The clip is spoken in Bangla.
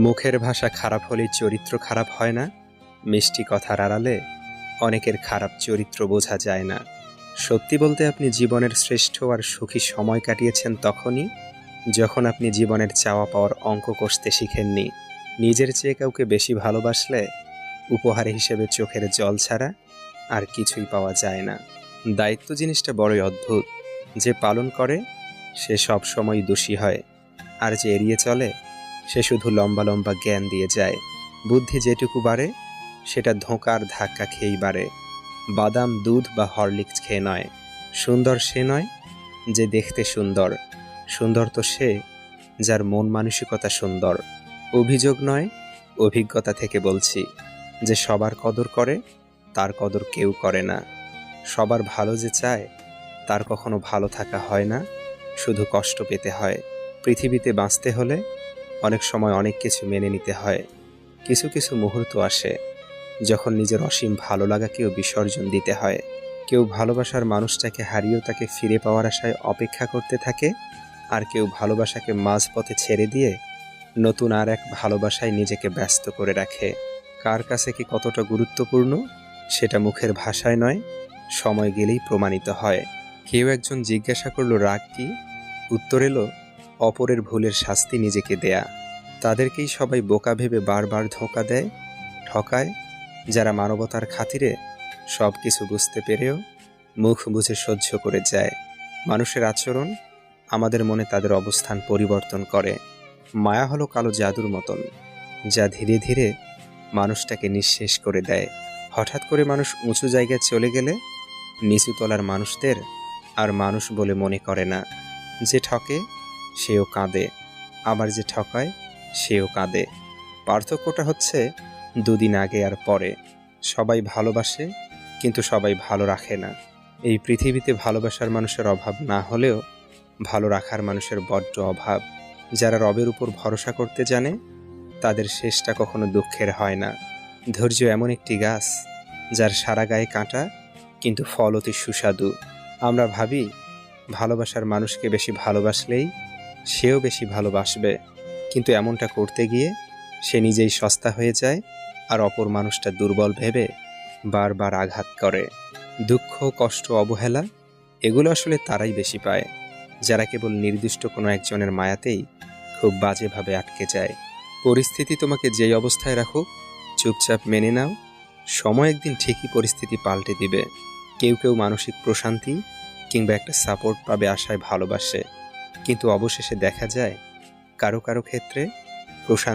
মুখের ভাষা খারাপ হলেই চরিত্র খারাপ হয় না। মিষ্টি কথার আড়ালে অনেকের খারাপ চরিত্র বোঝা যায় না। সত্যি বলতে আপনি জীবনের শ্রেষ্ঠ আর সুখী সময় কাটিয়েছেন তখনই যখন আপনি জীবনের চাওয়া পাওয়ার অঙ্ক কষতে শিখেননি। নিজের চেয়ে কাউকে বেশি ভালোবাসলে উপহার হিসেবে চোখের জল ছাড়া আর কিছুই পাওয়া যায় না। দায়িত্ব জিনিসটা বড়ই অদ্ভুত। যে পালন করে সে সব সময় দোষী হয়, আর যে এড়িয়ে চলে সে শুধু লম্বা লম্বা জ্ঞান দিয়ে যায়। বুদ্ধি যেটুকু বাড়ে সেটা ধোঁকার ধাক্কা খেয়েই বাড়ে। বাদাম দুধ বা হরলিক্স খেয়ে নয়। সুন্দর সে নয় যে দেখতে সুন্দর, সুন্দর তো সে যার মন মানসিকতা সুন্দর। অভিযোগ নয়, অভিজ্ঞতা থেকে বলছি যে সবার কদর করে তার কদর কেউ করে না। সবার ভালো যে চায় তার কখনো ভালো থাকা হয় না, শুধু কষ্ট পেতে হয়। পৃথিবীতে বাঁচতে হলে অনেক সময় অনেক কিছু মেনে নিতে হয়। কিছু কিছু মুহূর্ত আসে যখন নিজের অসীম ভালো লাগাকেও বিসর্জন দিতে হয়। কেউ ভালোবাসার মানুষটাকে হারিয়েও তাকে ফিরে পাওয়ার আশায় অপেক্ষা করতে থাকে, আর কেউ ভালোবাসাকে মাঝপথে ছেড়ে দিয়ে নতুন আর এক ভালোবাসায় নিজেকে ব্যস্ত করে রাখে। কার কাছে কি কতটা গুরুত্বপূর্ণ সেটা মুখের ভাষায় নয়, সময় গেলেই প্রমাণিত হয়। কেউ একজন জিজ্ঞাসা করলো রাগ কি? উত্তর এলো অপরের ভুলের শাস্তি নিজেকে দেয়া। তাদেরকেই সবাই বোকা ভেবে বারবার ধোঁকা দেয়, ঠকায়, যারা মানবতার খাতিরে সব কিছু বুঝতে পেরেও মুখ বুজে সহ্য করে যায়। মানুষের আচরণ আমাদের মনে তাদের অবস্থান পরিবর্তন করে। মায়া হলো কালো জাদুর মতন, যা ধীরে ধীরে মানুষটাকে নিঃশেষ করে দেয়। হঠাৎ করে মানুষ উঁচু জায়গায় চলে গেলে নিচু তলার মানুষদের আর মানুষ বলে মনে করে না। যে ঠকে সেও কাঁদে, আবার যে ঠকায় সেও কাঁদে। পার্থক্যটা হচ্ছে দুদিন আগে আর পরে। সবাই ভালোবাসে কিন্তু সবাই ভালো রাখে না। এই পৃথিবীতে ভালোবাসার মানুষের অভাব না হলেও ভালো রাখার মানুষের বড্ড অভাব। যারা রবের উপর ভরসা করতে জানে তাদের শেষটা কখনো দুঃখের হয় না। ধৈর্য এমন একটি গাছ যার সারা গায়ে কাঁটা কিন্তু ফল অতি সুস্বাদু। আমরা ভাবি ভালোবাসার মানুষকে বেশি ভালোবাসলেই সেও বেশি ভালোবাসবে, কিন্তু এমনটা করতে গিয়ে সে নিজেই সস্তা হয়ে যায় আর অপর মানুষটা দুর্বল ভেবে বারবার আঘাত করে। দুঃখ, কষ্ট, অবহেলা এগুলো আসলে তারাই বেশি পায় যারা কেবল নির্দিষ্ট কোনো একজনের মায়াতেই খুব বাজেভাবে আটকে যায়। পরিস্থিতি তোমাকে যেই অবস্থায় রাখুক চুপচাপ মেনে নাও। সময় একদিন ঠিকই পরিস্থিতি পাল্টে দিবে। কেউ কেউ মানসিক প্রশান্তি কিংবা একটা সাপোর্ট পাবে আশায় ভালোবাসে, কিন্তু অবশেষে দেখা যায় কারো কারো ক্ষেত্রে প্রশান্তি